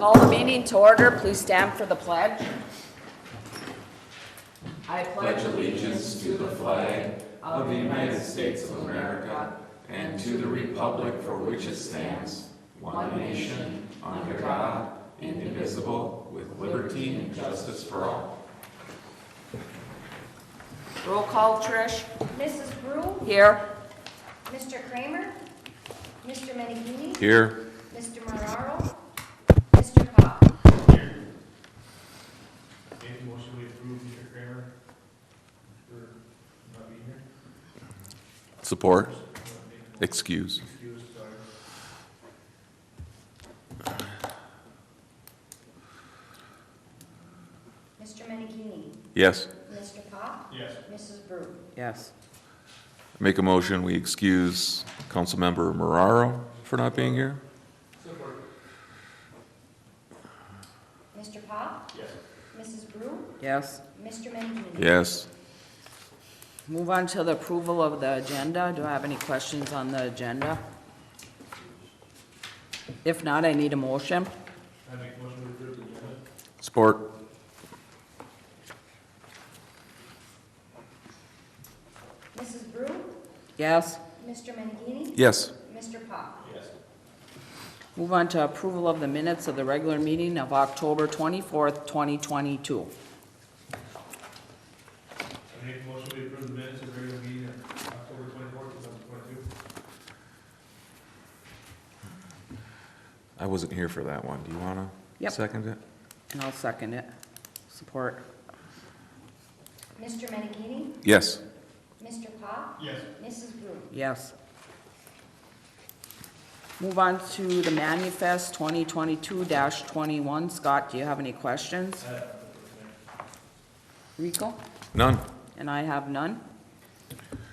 Call the meeting to order. Please stand for the pledge. I pledge allegiance to the flag of the United States of America and to the republic for which it stands, one nation, under God, indivisible, with liberty and justice for all. Roll call, Trish. Mrs. Brew? Here. Mr. Kramer? Mr. Menegini? Here. Mr. Marraro? Mr. Pop? Here. Any motion we approve Mr. Kramer for not being here? Support. Excuse. Excuse, sorry. Mr. Menegini? Yes. Mr. Pop? Yes. Mrs. Brew? Yes. Make a motion, we excuse Councilmember Marraro for not being here. Support. Mr. Pop? Yes. Mrs. Brew? Yes. Mr. Menegini? Yes. Move on to the approval of the agenda. Do I have any questions on the agenda? If not, I need a motion. I make a motion to approve the agenda. Support. Mrs. Brew? Yes. Mr. Menegini? Yes. Mr. Pop? Yes. Move on to approval of the minutes of the regular meeting of October 24th, 2022. I make a motion to approve the minutes of the regular meeting of October 24th, 2022. I wasn't here for that one. Do you want to Yep. second it? And I'll second it. Support. Mr. Menegini? Yes. Mr. Pop? Yes. Mrs. Brew? Yes. Move on to the manifest 2022-21. Scott, do you have any questions? Rico? None. And I have none.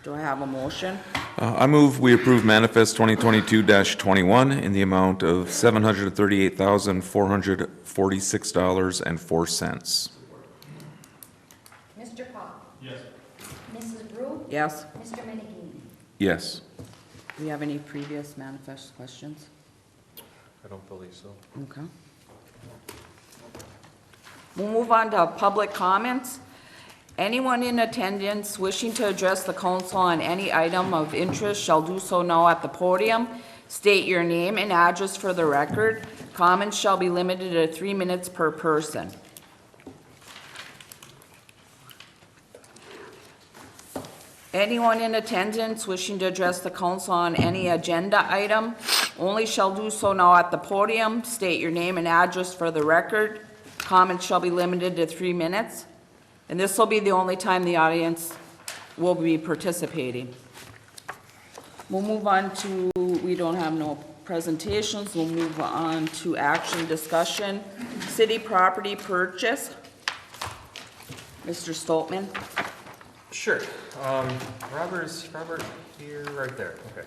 Do I have a motion? I move we approve manifest 2022-21 in the amount of $738,446.04. Mr. Pop? Yes. Mrs. Brew? Yes. Mr. Menegini? Yes. Do we have any previous manifest questions? I don't believe so. Okay. We'll move on to public comments. Anyone in attendance wishing to address the council on any item of interest shall do so now at the podium. State your name and address for the record. Comments shall be limited to 3 minutes per person. Anyone in attendance wishing to address the council on any agenda item only shall do so now at the podium. State your name and address for the record. Comments shall be limited to 3 minutes. And this will be the only time the audience will be participating. We'll move on to, we don't have no presentations. We'll move on to action discussion. City property purchase. Mr. Stoltman. Sure. Robert here, right there. Okay.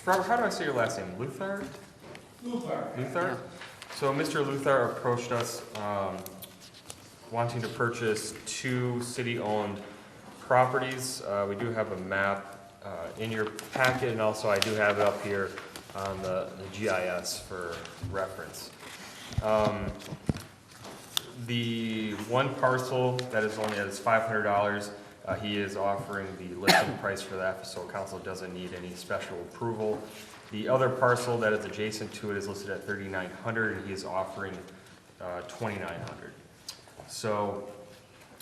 Robert, how do I say your last name? Luthar? Luthar. Yeah. So Mr. Luthar approached us wanting to purchase 2 city-owned properties. We do have a map in your packet, and also I do have it up here on the GIS for reference. The one parcel that is only at $500, he is offering the listing price for that, so council doesn't need any special approval. The other parcel that is adjacent to it is listed at $3,900, and he is offering $2,900. So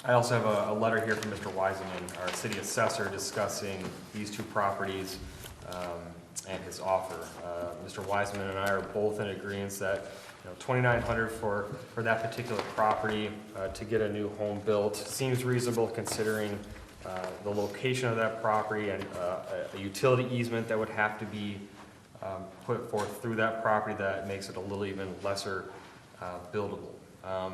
I also have a letter here from Mr. Wiseman, our city assessor, discussing these 2 properties and his offer. Mr. Wiseman and I are both in agreement that $2,900 for that particular property to get a new home built seems reasonable, considering the location of that property and a utility easement that would have to be put forth through that property that makes it a little even lesser buildable. A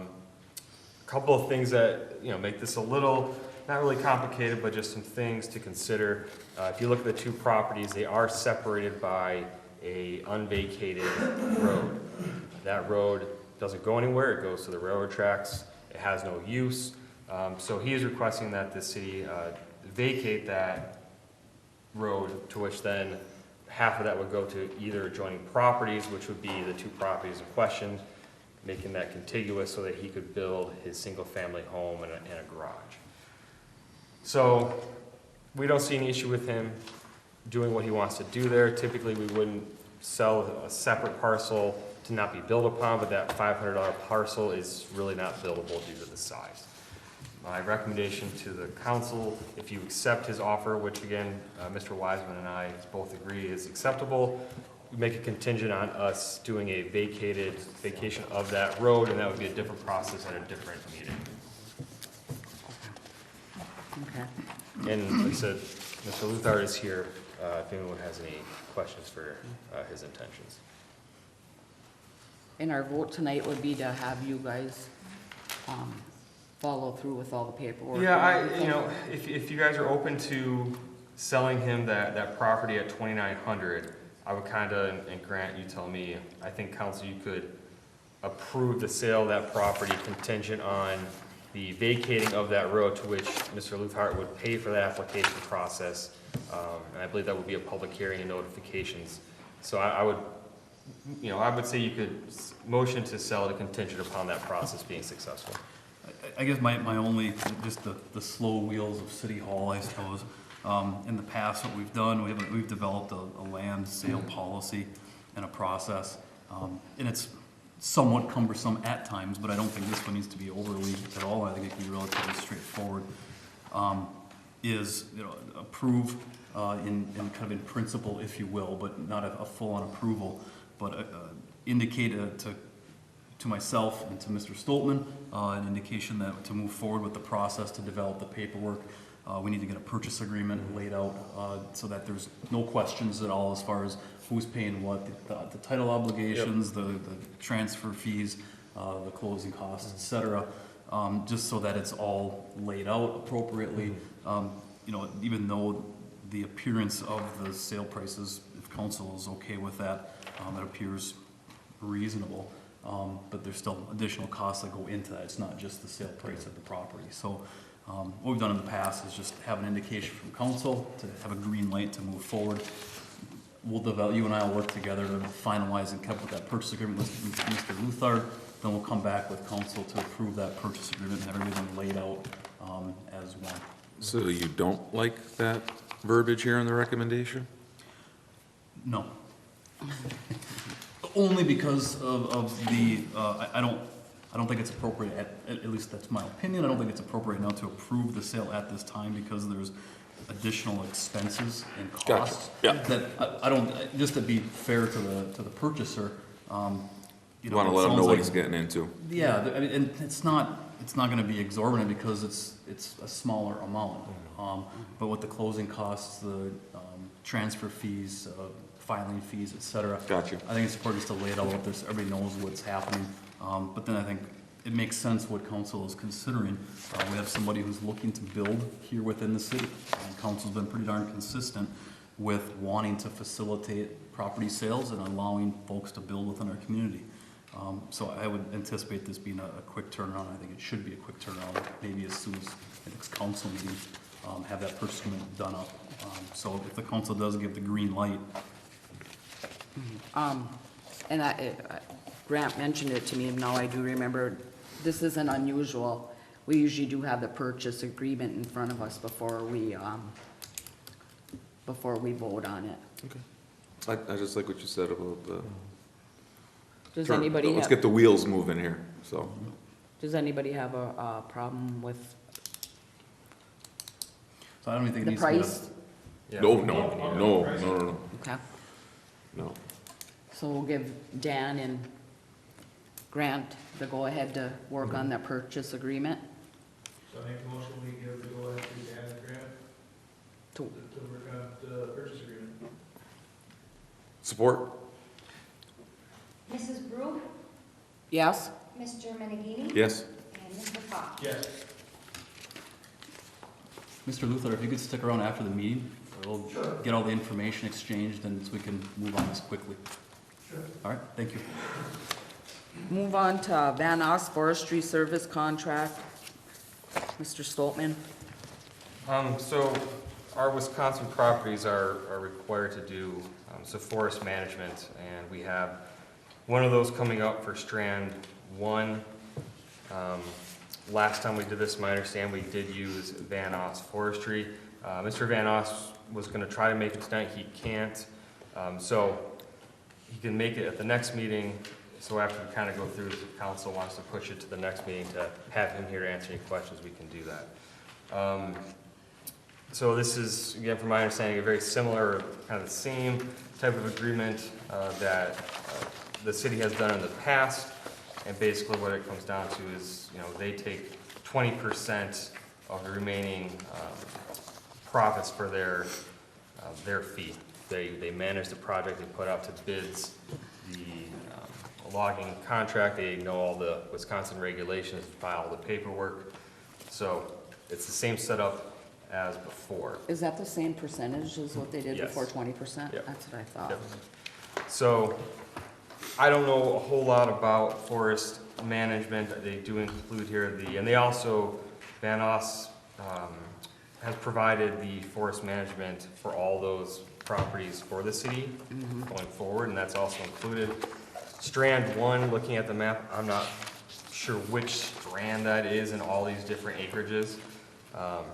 couple of things that make this a little, not really complicated, but just some things to consider. If you look at the 2 properties, they are separated by a unvacated road. That road doesn't go anywhere. It goes to the railroad tracks. It has no use. So he is requesting that the city vacate that road, to which then half of that would go to either adjoining properties, which would be the two properties in question, making that contiguous so that he could build his single-family home and a garage. So we don't see any issue with him doing what he wants to do there. Typically, we wouldn't sell a separate parcel to not be built upon, but that $500 parcel is really not buildable due to the size. My recommendation to the council, if you accept his offer, which again, Mr. Wiseman and I both agree is acceptable, we make a contingent on us doing a vacation of that road, and that would be a different process at a different meeting. Okay. And like I said, Mr. Luthard is here, if anyone has any questions for his intentions. And our vote tonight would be to have you guys follow through with all the paperwork. Yeah, if you guys are open to selling him that property at 2,900, I would kinda, and Grant, you tell me, I think council, you could approve the sale of that property contingent on the vacating of that road, to which Mr. Luthart would pay for the application process. And I believe that would be a public hearing and notifications. So I would say you could motion to sell it contingent upon that process being successful. I guess my only, just the slow wheels of City Hall, I suppose. In the past, what we've done, we've developed a land sale policy and a process. And it's somewhat cumbersome at times, but I don't think this one needs to be overly at all. I think it can be relatively straightforward. Is, approve in kind of in principle, if you will, but not a full-on approval, but indicate to myself and to Mr. Stoltman an indication that to move forward with the process to develop the paperwork. We need to get a purchase agreement laid out so that there's no questions at all as far as who's paying what, the title obligations, the transfer fees, the closing costs, et cetera, just so that it's all laid out appropriately. Even though the appearance of the sale prices, if council is okay with that, it appears reasonable. But there's still additional costs that go into that. It's not just the sale price of the property. So what we've done in the past is just have an indication from council to have a green light to move forward. We'll develop, you and I will work together to finalize and come up with that purchase agreement with Mr. Luthard. Then we'll come back with council to approve that purchase agreement and have everything laid out as one. So you don't like that verbiage here in the recommendation? No. Only because of the, I don't think it's appropriate, at least that's my opinion, I don't think it's appropriate now to approve the sale at this time because there's additional expenses and costs. Gotcha. Yeah. That, I don't, just to be fair to the purchaser, You want to let him know what he's getting into. Yeah, I mean, and it's not gonna be exorbitant because it's a smaller amount. But with the closing costs, the transfer fees, filing fees, et cetera. Gotcha. I think it's important just to lay it out, this, everybody knows what's happening. But then I think it makes sense what council is considering. We have somebody who's looking to build here within the city. And council's been pretty darn consistent with wanting to facilitate property sales and allowing folks to build within our community. So I would anticipate this being a quick turnaround. I think it should be a quick turnaround, maybe as soon as the next council meeting, have that purchase agreement done up. So if the council does give the green light. And Grant mentioned it to me, and now I do remember, this isn't unusual. We usually do have the purchase agreement in front of us before we vote on it. Okay. I just like what you said about the. Does anybody Let's have, get the wheels moving here, so. does anybody have a problem with So I don't even think it the needs to be. price? Yeah. No. Okay, No. so we'll give Dan and Grant the go-ahead to work on that purchase agreement. So I make a motion, we give the go ahead to Dan and Grant To- to work on the purchase agreement. Support? Mrs. Brew, Yes? Mr. Menegini, Yes. and Mr. Pop. Yes. Mr. Luther, if you could stick around after the meeting, we'll get all the information exchanged and so we can move on this quickly. Sure. All right, thank you. Move on to Van Oss Forestry Service Contract. Mr. Stoltman? So our Wisconsin properties are required to do some forest management, and we have one of those coming up for Strand 1. Last time we did this, my understanding, we did use Van Oss Forestry. Mr. Van Oss was gonna try to make it tonight, he can't. So he can make it at the next meeting, so after we kind of go through, if the council wants to push it to the next meeting to have him here to answer any questions, we can do that. So this is, again, from my understanding, a very similar, kind of the same type of agreement that the city has done in the past. And basically what it comes down to is, they take 20% of the remaining profits for their fee. They manage the project, they put out to bids the logging contract, they know all the Wisconsin regulations, file all the paperwork. So it's the same setup as before. Is that the same percentage as what they did Yes. before, 20%? Yep. That's what I thought. Yep. So I don't know a whole lot about forest management. They do include here and they also, Van Oss has provided the forest management for all those properties for the city going forward, and that's also included. Strand 1, looking at the map, I'm not sure which strand that is in all these different acreages.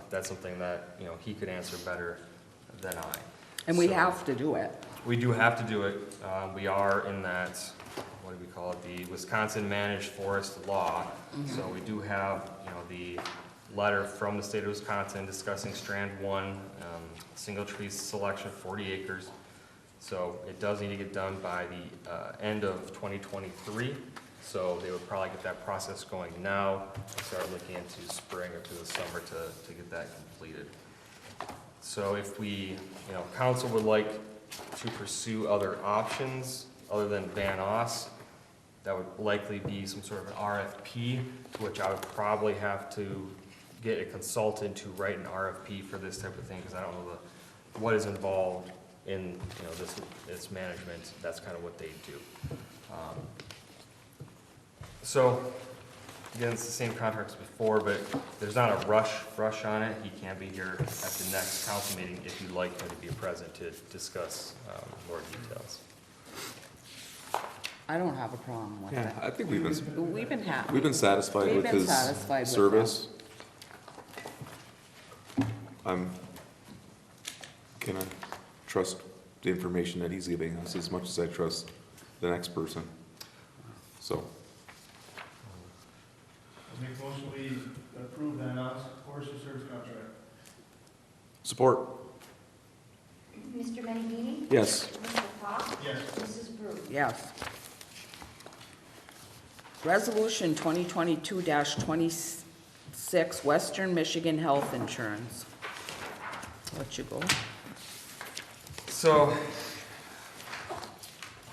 That's something that, he could answer better than I. And we So- have to do it. We do have to do it. We are in that, what do we call it, the Wisconsin Managed Forest Law. So we do have, the letter from the state of Wisconsin discussing Strand 1, single tree selection, 40 acres. So it does need to get done by the end of 2023. So they would probably get that process going now, and start looking into spring or to the summer to get that completed. So if we, council would like to pursue other options other than Van Oss, that would likely be some sort of an RFP, to which I would probably have to get a consultant to write an RFP for this type of thing, because I don't know what is involved in, this management. That's kind of what they do. So, again, it's the same contract as before, but there's not a rush on it. He can be here at the next council meeting if you'd like him to be present to discuss more details. I don't have a problem with Yeah, it. I think we've been happy. we've been satisfied We've with been his satisfied with service. Can I trust the information that he's giving us as much as I trust the next person? So, I make a motion we approve Van Oss forestry service contract. support. Mr. Menegini? Yes. Mr. Pop? Yes. Mrs. Brew? Yes. Resolution 2022-26, Western Michigan Health Insurance. Let you go. So,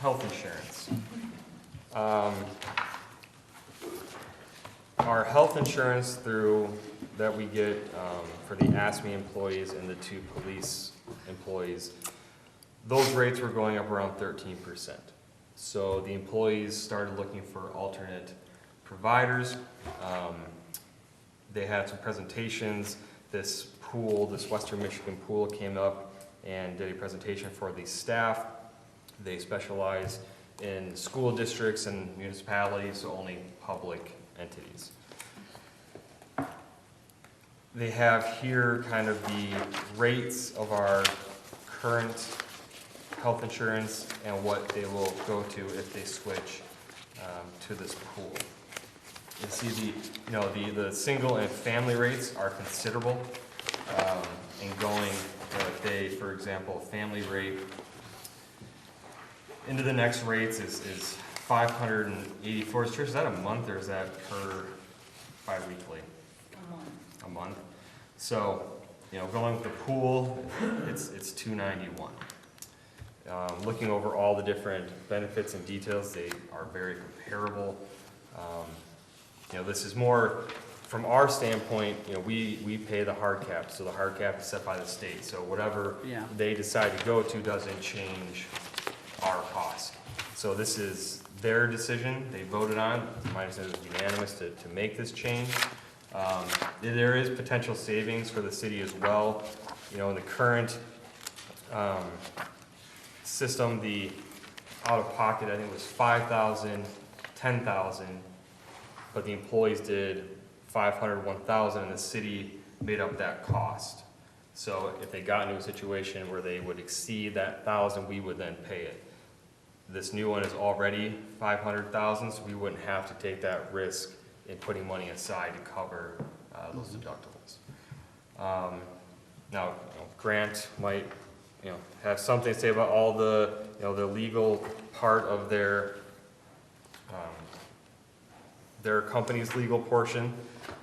health insurance. Our health insurance that we get for the ASME employees and the 2 police employees, those rates were going up around 13%. So the employees started looking for alternate providers. They had some presentations. This Western Michigan pool came up and did a presentation for the staff. They specialize in school districts and municipalities, so only public entities. They have here kind of the rates of our current health insurance and what they will go to if they switch to this pool. You see the single and family rates are considerable, and going if they, for example, family rate into the next rates is 584. Trish, is that a month or is that per bi-weekly? A month. So, going with the pool, it's 291. Looking over all the different benefits and details, they are very comparable. This is more, from our standpoint, we pay the hard cap, so the hard cap is set by the state. So whatever they decide to go to doesn't change our cost. So this is their decision, they voted on, my understanding is unanimous to make this change. There is potential savings for the city as well. You know, in the current system, the out-of-pocket, I think it was 5,000, 10,000, but the employees did 500, 1,000, and the city made up that cost. So if they got into a situation where they would exceed that 1,000, we would then pay it. This new one is already 500,000, so we wouldn't have to take that risk in putting money aside to cover those deductibles. Now, Grant might, have something to say about all the, the legal part of their company's legal portion.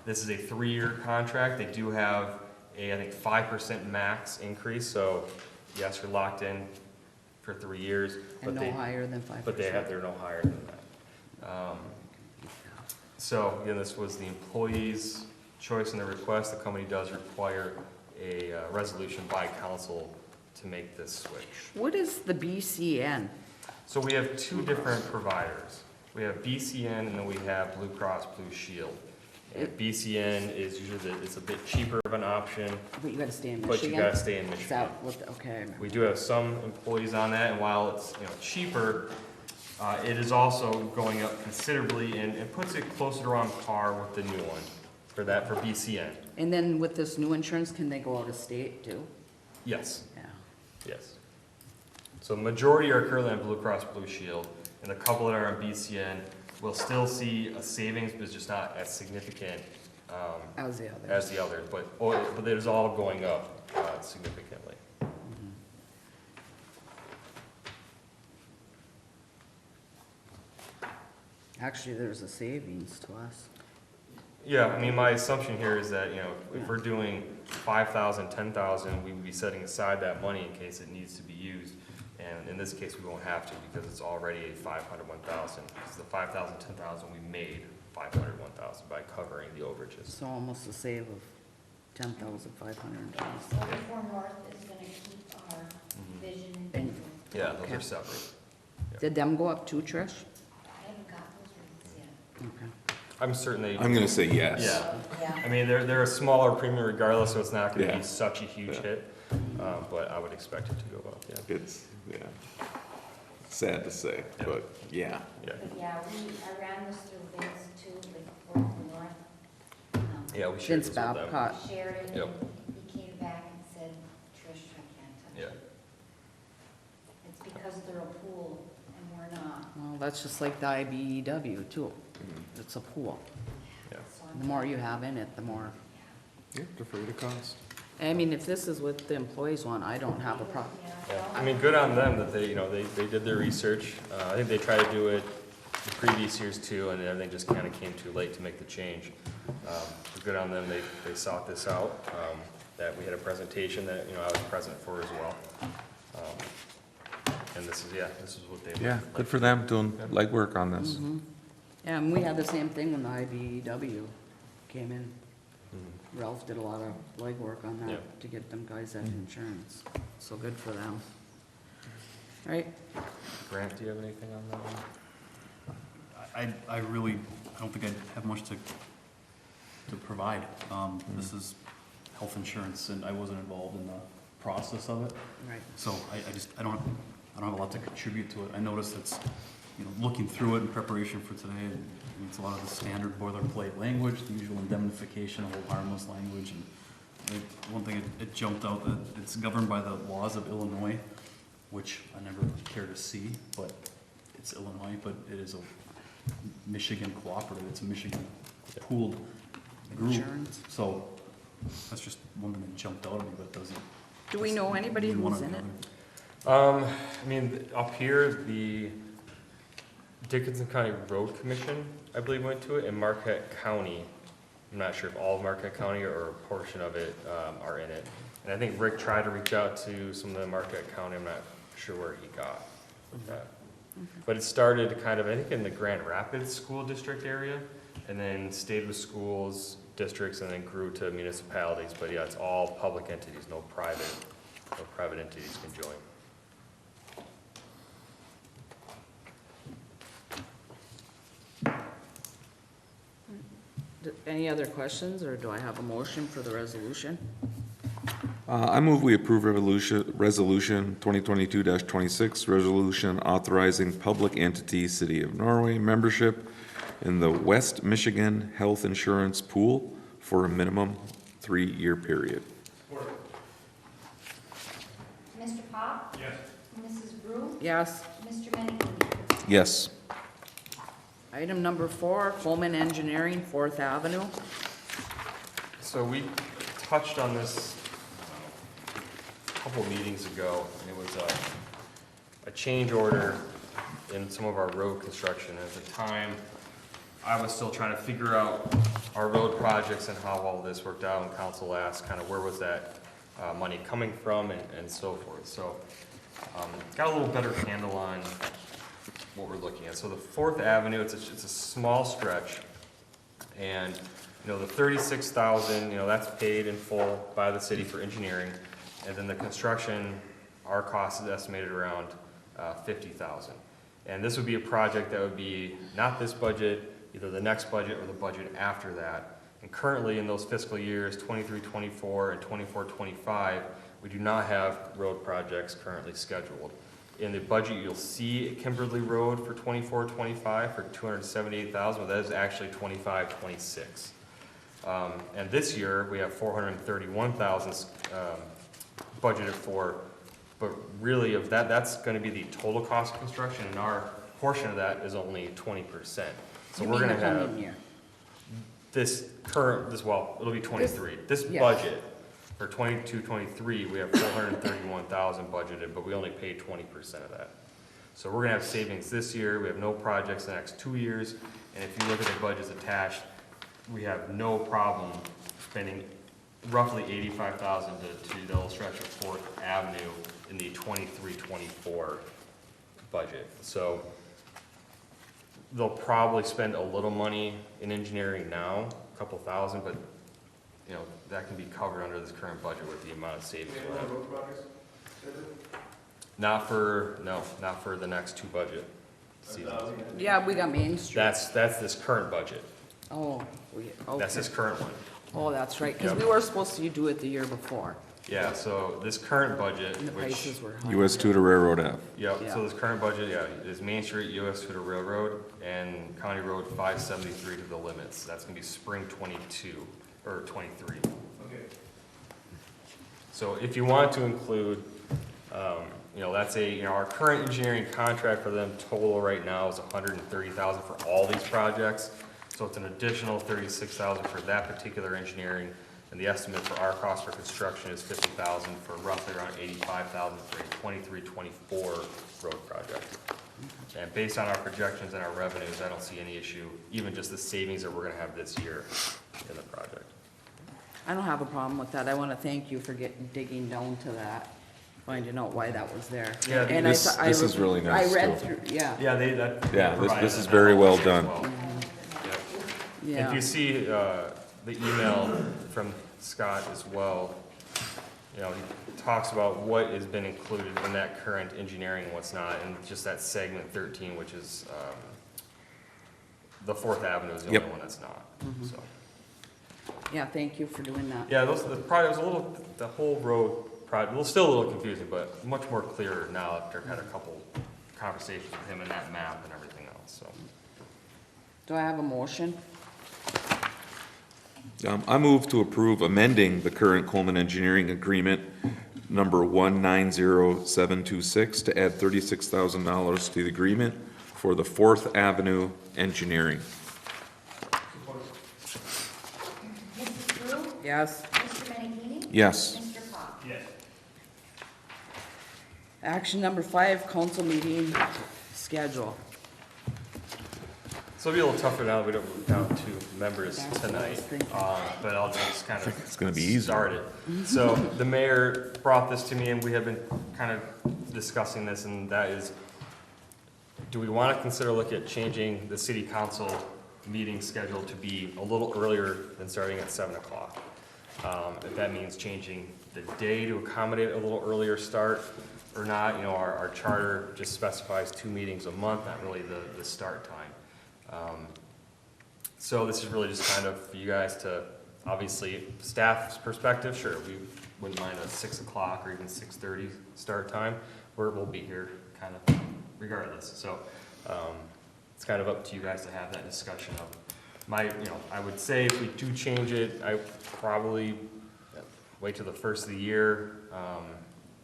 This is a 3-year contract. They do have a, I think, 5% max increase, so yes, you're locked in for 3 years. And no higher than 5%. But they're no higher than that. So again, this was the employee's choice in the request. The company does require a resolution by council to make this switch. What is the BCN? So we have 2 different providers. We have BCN and then we have Blue Cross Blue Shield. And BCN is usually, it's a bit cheaper of an option, But you gotta stay in but Michigan? you gotta stay in Is Michigan. that what, okay. We do have some employees on that, and while it's, cheaper, it is also going up considerably, and it puts it closer to on par with the new one for BCN. And then with this new insurance, can they go out of state too? Yes, Yeah. yes. So majority are currently on Blue Cross Blue Shield, and the couple that are on BCN will still see a savings, but it's just not as significant As the others. as the others, but it is all going up significantly. Actually, there's a savings to us. Yeah, I mean, my assumption here is that, if we're doing 5,000, 10,000, we would be setting aside that money in case it needs to be used. And in this case, we won't have to because it's already a 500, 1,000. Because the 5,000, 10,000, we made 500, 1,000 by covering the overages. So almost a save of 10,500. So before North is gonna keep our vision and dental. Yeah, those Okay. are separate. Did them go up too, Trish? I haven't got those rates yet. Okay. I'm certain they, I'm gonna say yes. yeah. Yeah. I mean, they're a smaller premium regardless, so it's not gonna Yeah. be such a huge Yeah. hit. But I would expect it to go up, yeah. It's, sad to say, but yeah. Yeah, But yeah, I ran this through Vince too, before North. yeah, we shared Vince this with them. Babcock. Shared it, Yep. and he came back and said, Trish, I can't touch Yeah. it. It's because they're a pool and we're not. Well, that's just like the IBEW too. It's a pool. Yeah. So The I'm, more you have in it, the more. Yeah, defer to cost. I mean, if this is what the employees want, I don't have a problem. Yeah, I mean, good on them that they, they did their research. I think they tried to do it the previous years too, and everything just kind of came too late to make the change. But good on them, they sought this out, that we had a presentation that, I was present for as well. And this is what they. Yeah, like good for to them doing legwork on this. Yeah, and we had the same thing when the IBEW came in. do. Mhm. Ralph did a lot of legwork on Yeah. that to get them guys that insurance. So good for them. Right? Grant, do you have anything on that one? I don't think I have much to provide. This is health insurance, and I wasn't involved in the process of it. Right. So I don't have a lot to contribute to it. I noticed it's, looking through it in preparation for today, it's a lot of the standard boilerplate language, the usual indemnification, hold harmless language, and one thing, it jumped out that it's governed by the laws of Illinois, which I never care to see, but it's Illinois, but it is a Michigan cooperative, it's a Michigan pooled group. Insurance. So that's just one thing that jumped out at me, but it doesn't. Do we know anybody mean one who's or in the it? other. I mean, up here, the Dickinson County Road Commission, I believe, went to it, and Marquette County, I'm not sure if all of Marquette County or a portion of it are in it. And I think Rick tried to reach out to some of the Marquette County, I'm not sure where he got with that. But it started kind of, I think, in the Grand Rapids School District area, and then stayed with schools, districts, and then grew to municipalities. But yeah, it's all public entities, no private entities can join. Any other questions, or do I have a motion for the resolution? I move we approve resolution 2022-26, resolution authorizing public entity, City of Norway, membership in the West Michigan Health Insurance Pool for a minimum 3-year period. Support. Mr. Pop? Yes. Mrs. Brew? Yes. Mr. Menningham? Yes. Item number 4, Coleman Engineering, 4th Avenue. So we touched on this a couple meetings ago, and it was a change order in some of our road construction. At the time, I was still trying to figure out our road projects and how all this worked out, and council asked kind of where was that money coming from and so forth. So got a little better handle on what we're looking at. So the 4th Avenue, it's a small stretch, and the 36,000, that's paid in full by the city for engineering, and then the construction, our cost is estimated around 50,000. And this would be a project that would be not this budget, either the next budget or the budget after that. And currently in those fiscal years, 23-24 and 24-25, we do not have road projects currently scheduled. In the budget, you'll see Kimberly Road for 24-25 for 278,000, but that is actually 25-26. And this year, we have 431,000 budgeted for, but really of that, that's gonna be the total cost of construction, and our portion of that is only 20%. So You we're mean gonna the have coming year? it'll be 23. This yes. budget for 22-23, we have 431,000 budgeted, but we only paid 20% of that. So we're gonna have savings this year, we have no projects the next 2 years, and if you look at the budgets attached, we have no problem spending roughly 85,000 to the little stretch of 4th Avenue in the 23-24 budget. So they'll probably spend a little money in engineering now, a couple thousand, but that can be covered under this current budget with the amount of savings we'll have. Not for the next 2 budget seasons. Yeah, we got Main Street. That's this current budget. Oh, okay. That's this current one. Oh, that's right, because Yep. we were supposed to do it the year before, Yeah, so this current budget, and the which, prices were high. US 2 to Railroad Ave. yeah, Yeah. so this current budget, is Main Street, US to the Railroad, and County Road 573 to the limits. That's gonna be spring 22, or 23. Okay. So if you want to include, that's our current engineering contract for them total right now is 130,000 for all these projects. So it's an additional 36,000 for that particular engineering, and the estimate for our cost for construction is 50,000 for roughly around 85,000 for a 23-24 road project. And based on our projections and our revenues, I don't see any issue, even just the savings that we're gonna have this year in the project. I don't have a problem with that. I want to thank you for digging down to that, finding out why that was there. Yeah, And this- I this is really nice, I read too. through, yeah, Yeah, This is very well done. Yep. yeah. If you see the email from Scott as well, he talks about what has been included in that current engineering and what's not, and just that segment 13, which is the 4th Avenue is the Yep. only one that's not, so. Yeah, thank you for doing that. Yeah, the project was the whole road project, was still a little confusing, but much more clear now after I've had a couple conversations with him and that map and everything else, so. Do I have a motion? I move to approve amending the current Coleman Engineering Agreement number 190726 to add $36,000 to the agreement for the 4th Avenue Engineering. Mrs. Brew? Yes. Mr. Menningham? Yes. Mr. Pop? Yes. Action number 5, council meeting schedule. So it'll be a little tougher now that we don't move down to members That's what I was tonight, thinking. but I'll just kind of. It's gonna be easier. Start it. So the mayor brought this to me and we have been kind of discussing this, and that is, do we want to consider looking at changing the city council meeting schedule to be a little earlier than starting at 7 o'clock? If that means changing the day to accommodate a little earlier start or not, our charter just specifies 2 meetings a month, not really the start time. So this is really just kind of for you guys to Obviously, staff's perspective, sure, we wouldn't mind a 6 o'clock or even 6:30 start time, we'll be here kind of regardless. So, it's kind of up to you guys to have that discussion of I would say if we do change it, I probably wait till the first of the year.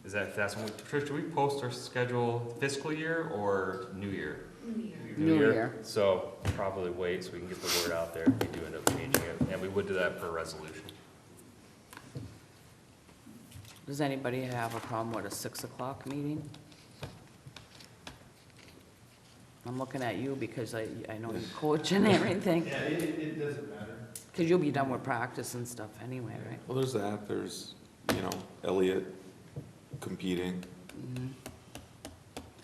That's when Trish, do we post our schedule fiscal year or new year? New Year. New Year. So probably wait so we can get the word out there if we do end up changing it, and we would do that for a resolution. Does anybody have a problem with a 6 o'clock meeting? I'm looking at you because I know you coach and everything, Yeah, it doesn't matter. because you'll be done with practice and stuff anyway, right? Well, there's that, there's, Elliot competing.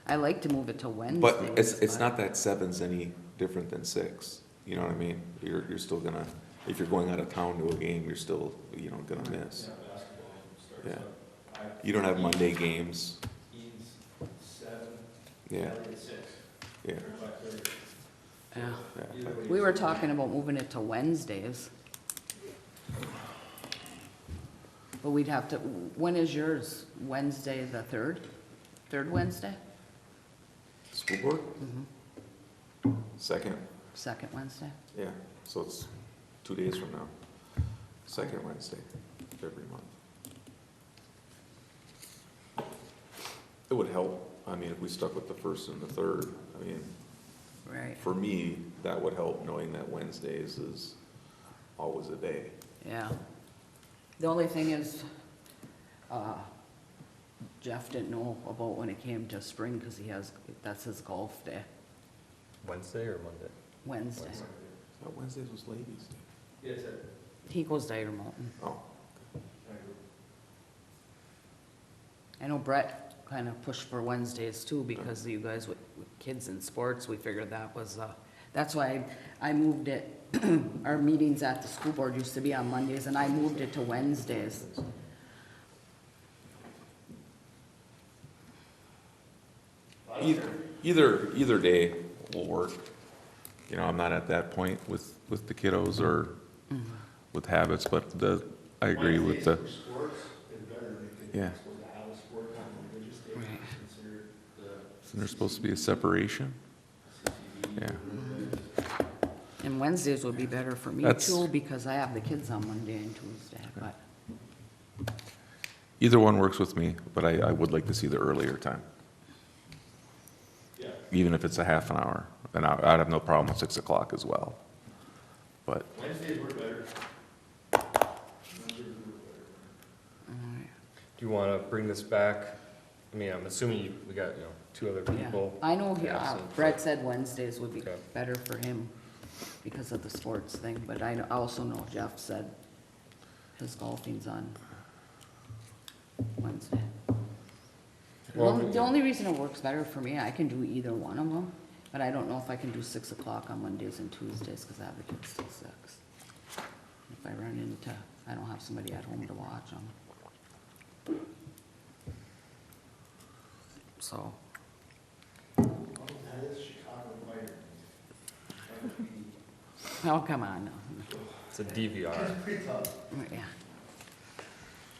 I like to move it to Wednesdays. But it's not that 7's any different than 6, you know what I mean? You're still gonna, if you're going out of town to a game, you're still, gonna miss. Yeah, basketball starts Yeah. up. You don't have Monday games, Eaton's 7, yeah, Elliot's 6, yeah. or 5:30. Yeah. Yeah. Either way, We were talking about moving it to Wednesdays. But we'd have to, when is yours? Wednesday the 3rd? Third Wednesday? School board? Second, Second Wednesday? yeah, so it's 2 days from now. Second Wednesday of every month. It would help, if we stuck with the 1st and the 3rd, Right, for me, that would help knowing that Wednesdays is always a day. yeah. The only thing is, Jeff didn't know about when it came to spring, because that's his golf day, Wednesday or Monday? Wednesday. Wednesday. I thought Wednesdays was ladies' day. Yes, sir. He goes to Iron Mountain. Oh, I know Brett kind of pushed for Wednesdays too, because you guys with kids in sports, we figured that was, that's why I moved it. Our meetings at the school board used to be on Mondays, and I moved it to Wednesdays. either day will work. I'm not at that point with the kiddos or with habits, but I agree with the, Wednesdays for sports is better than Yeah. supposed to have a sport on religious days. Right. Consider the isn't there supposed to be a separation? CCD. Yeah. And Wednesdays would be better for me That's- too, because I have the kids on Monday and Tuesday, but, Either one works with me, but I would like to see the earlier time, Yeah, even if it's a half an hour. And I'd have no problem with 6 o'clock as well. But Wednesdays work better. Wednesdays work better. alright. Do you want to bring this back? I'm assuming we got, 2 other Yeah. people. I know, absent, Brett said Wednesdays would be Okay. better for him because of the sports thing, but I also know Jeff said his golfing's on Wednesday. Well, The only reason it works better for me, I can do either one of them, but I don't know if I can do 6 o'clock on Mondays and Tuesdays, because I have the kids till 6. If I run into, I don't have somebody at home to watch them. So, That is Chicago Fire. oh, come on now. It's a DVR. Pretty tough. Yeah.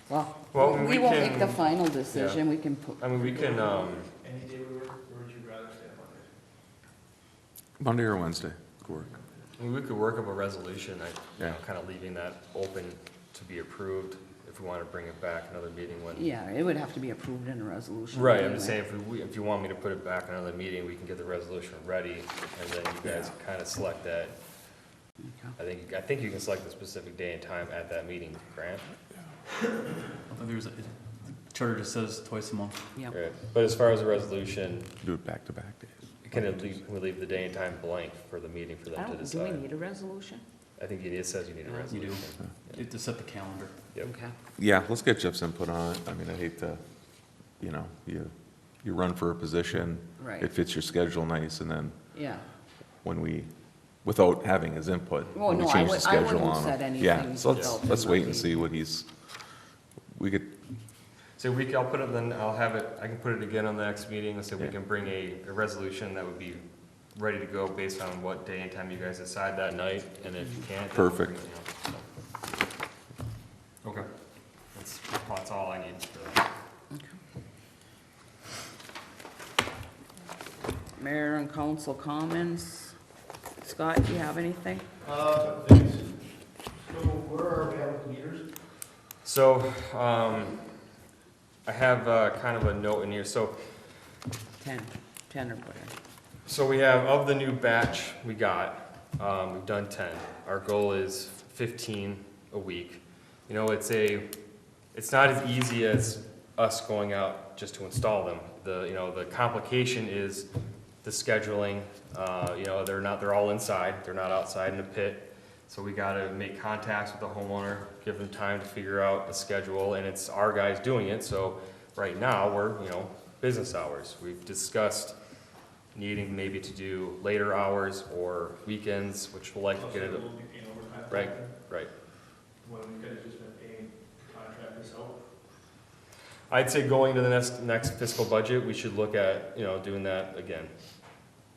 Well, Well, we we won't can- make the final decision, we can put, We can, Any day would work, or would you rather stay on Monday? Monday or Wednesday could work. we could work up a resolution, Yeah. kind of leaving that open to be approved if we want to bring it back another meeting when. yeah, it would have to be approved in a resolution. Right, I'm just anyway. saying, if you want me to put it back another meeting, we can get the resolution ready, and then you guys kind of select that. Okay. I think you can select the specific day and time at that meeting, Grant. There's the charter just says twice a month. Yep. Right. But as far as the resolution, Do it back-to-back days. we leave the day and time blank for the meeting for I them to don't, do we decide. need a resolution? I think it says you need a Yeah. You do. resolution. To set the calendar. Yep. Okay. Yeah, let's get Jeff's input on it. I hate to, you run for a position. Right. It fits your schedule nice, and then Yeah. without having his input, Well, when we no, change I the schedule wouldn't on set him. anything Yeah, so without let's him wait and updating. see what we could, So I'll put it, then I'll have it, I can put it again on the next meeting, so we Yeah. can bring a resolution that would be ready to go based on what day and time you guys decide that night, and if you can't. then we'll Perfect. bring it, so. Mayor and council comments. Scott, do you have anything? Thanks. So where are we at with meters? So, I have, kind of a note in here, so 10 or whatever. So we have, of the new batch we got, we've done 10. Our goal is 15 a week. You know, it's not as easy as us going out just to install them. The complication is the scheduling. They're all inside, they're not outside in a pit. So we gotta make contacts with the homeowner, give them time to figure out a schedule, and it's our guys doing it. So right now, we're, business hours. We've discussed needing maybe to do later hours or weekends, which we'll like to get it. We'll be paying overtime. Right, right. When we could have just been paying contractors out. I'd say going to the next fiscal budget, we should look at, doing that again.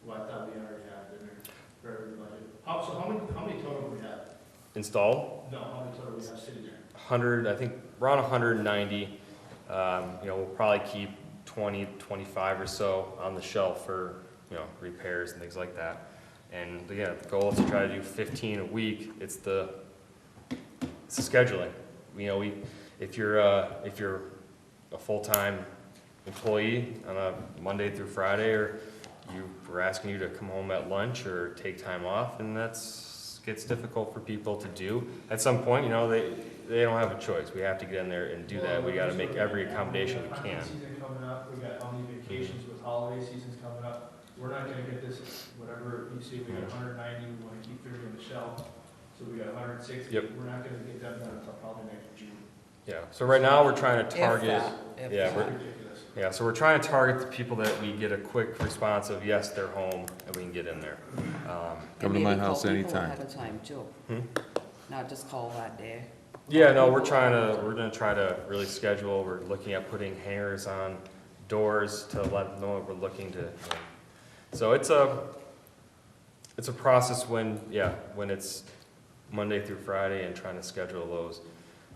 Well, I thought we already had in there for every budget. So how many total do we have? Install, No, how many total we have sitting there? 100, I think, around 190. We'll probably keep 20, 25 or so on the shelf for, repairs and things like that. And again, the goal is to try to do 15 a week. It's the scheduling. If you're a full-time employee on a Monday through Friday, or we're asking you to come home at lunch or take time off, and gets difficult for people to do. At some point, they don't have a choice. We have to get in there and do that. We gotta make every accommodation we can. Season coming up, we got how many vacations with holiday seasons coming up. We're not gonna get this, whatever you see, we got 190, we wanna keep 30 on the shelf. So we got 160. Yep. We're not gonna get that done until probably next June. Yeah, so right now, we're trying to target, If yeah, that. we're, Ridiculous. so we're trying to target the people that we get a quick response of, yes, they're home, and we can get in there. Come to my house anytime. Ahead of time too. Hmm? Not just call that day. Yeah, no, we're gonna try to really schedule. We're looking at putting hangers on doors to let them know what we're looking to. So it's a process when it's Monday through Friday and trying to schedule those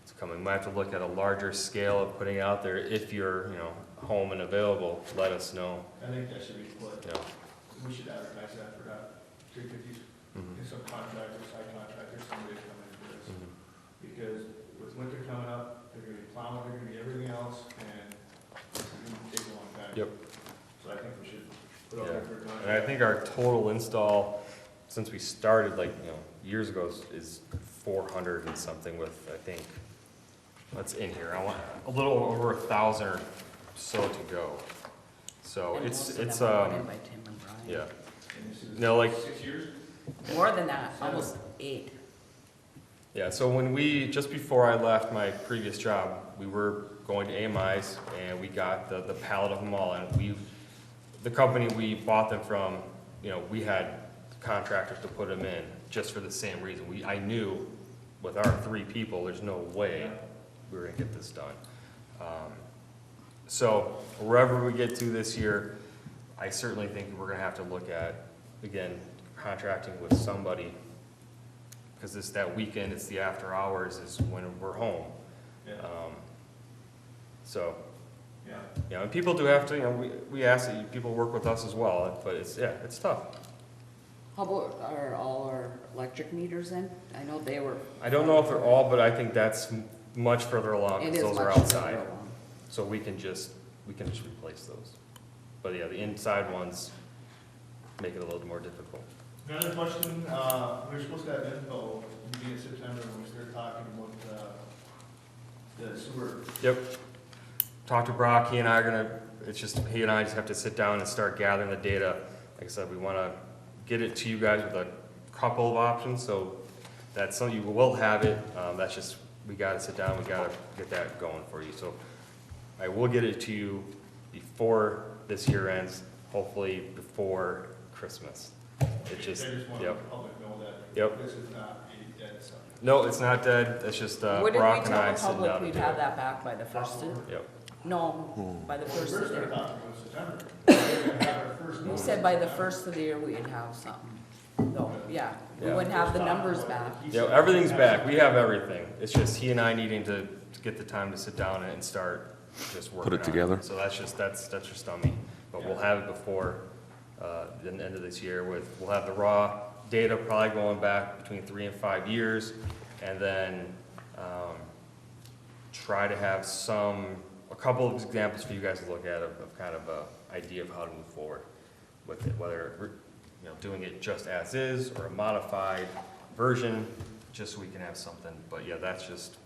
to come in. We might have to look at a larger scale of putting out there. If you're, home and available, let us know. I think that should be put, You know. we should advertise that for that. 350s, Mhm. get some contractors, side contractors, somebody to come in for this. Mhm. Because with winter coming up, they're gonna be plowing, they're gonna be everything else, and it's gonna take a long time. Yep. So I think we should put out Yeah. there for a contract. And I think our total install, since we started years ago, is 400 and something with, I think, what's in here? I want a little over 1,000 or so to go. So And it's most of them were put in by Tim and Brian. yeah. And this is No, like, 6 years? More than that, almost 8. yeah, so just before I left my previous job, we were going to AMI's and we got the pallet of them all, and the company we bought them from, we had contractors to put them in just for the same reason. I knew with our 3 people, there's no way we were gonna get this done. So wherever we get to this year, I certainly think we're gonna have to look at, again, contracting with somebody, because that weekend, it's the after hours is when we're home. Yeah, So, yeah. and people do have to, we ask that people work with us as well, but it's tough. How about all our electric meters in? I know they were. I don't know if they're all, but I think that's much further along, It because is those are much outside. further along. So we can just replace those. But yeah, the inside ones make it a little more difficult. Another question, we were supposed to have info beginning of September when we started talking about, the sewer. Yep. Talk to Brock, he and I are gonna, he and I just have to sit down and start gathering the data. Like I said, we wanna get it to you guys with a couple of options, so that's something, you will have it, that's just, we gotta sit down, we gotta get that going for you. So I will get it to you before this year ends, hopefully before Christmas. It just, I just want yep. the public to know that. Yep. This is not a dead subject. No, it's not dead, it's just Wouldn't we Brock and tell I the sitting public down to we'd do have it. that back by the first of? Yep. No, by the We first of first the started year. talking about September. We're gonna have our first You notice said by the in September. first of the year we'd have something. No, yeah, we Yeah. wouldn't have the numbers back. Yeah, everything's back, we have everything, it's just he and I needing to get the time to sit down and start just working Put it on together. So that's just on me, but we'll have it before the end of this year we'll have the raw data probably going back between 3 and 5 years, and then try to have a couple of examples for you guys to look at of kind of a idea of how to move forward with it, whether we're, doing it just as is or a modified version, just so we can have something. But yeah, that's just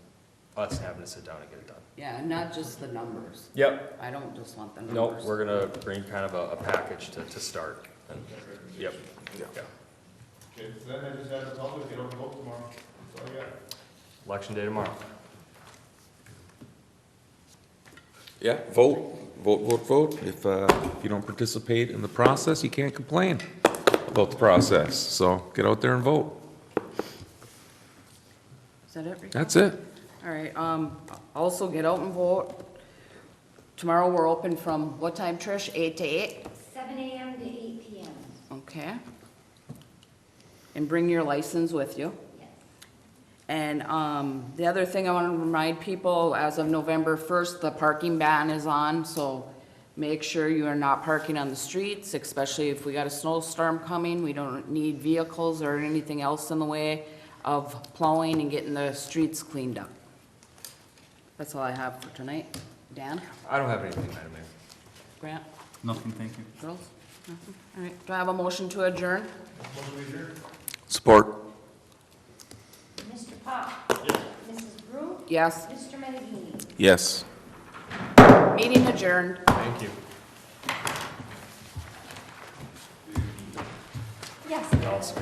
us having to sit down and get it done. Yeah, and not just the numbers. Yep. I don't just want the numbers. Nope, we're gonna bring kind of a package to start. And, yep. Yeah. Okay, so then I just have the public, get over vote tomorrow. That's all I got. Election day tomorrow. Yeah, vote. If you don't participate in the process, you can't complain about the process. So get out there and vote. Is that it, Rico? That's it. All right, also get out and vote. Tomorrow we're open from what time, Trish? 8 to 8? 7 a.m. to 8 p.m. Okay. And bring your license with you. Yes. And the other thing I want to remind people, as of November 1st, the parking ban is on, so make sure you are not parking on the streets, especially if we got a snowstorm coming. We don't need vehicles or anything else in the way of plowing and getting the streets cleaned up. That's all I have for tonight. Dan? I don't have anything, Madam Mayor. Grant? Nothing, thank you. Girls? Nothing? All right, do I have a motion to adjourn? Support. Mr. Pop? Mrs. Brew? Yes. Mr. Menadini? Yes. Meeting adjourned. Thank you. Yes.